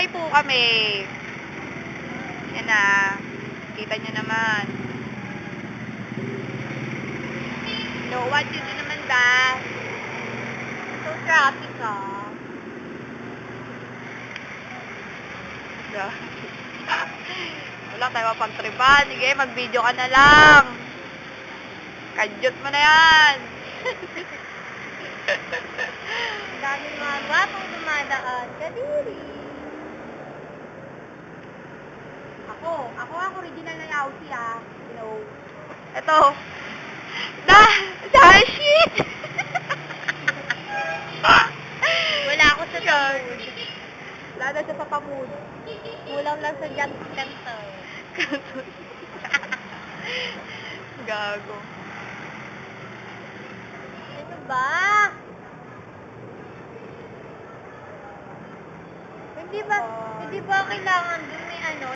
Nag-try po kami. Yan na. Kita nyo naman. No, what you do naman ba? So traffic ah. Wala tayo mapagtripan. Sige, mag-video ka na lang. Kadyot mo na yan. Ang daming mga batong dumadaan. Kadiri. Ako original na Yausi ah. You know. Ito. Shit! Wala ako sa tamud. Wala na siya sa pamud. Kulang lang sa kanto. Gago. Ano ba? Hindi ba kailangan dun may ano?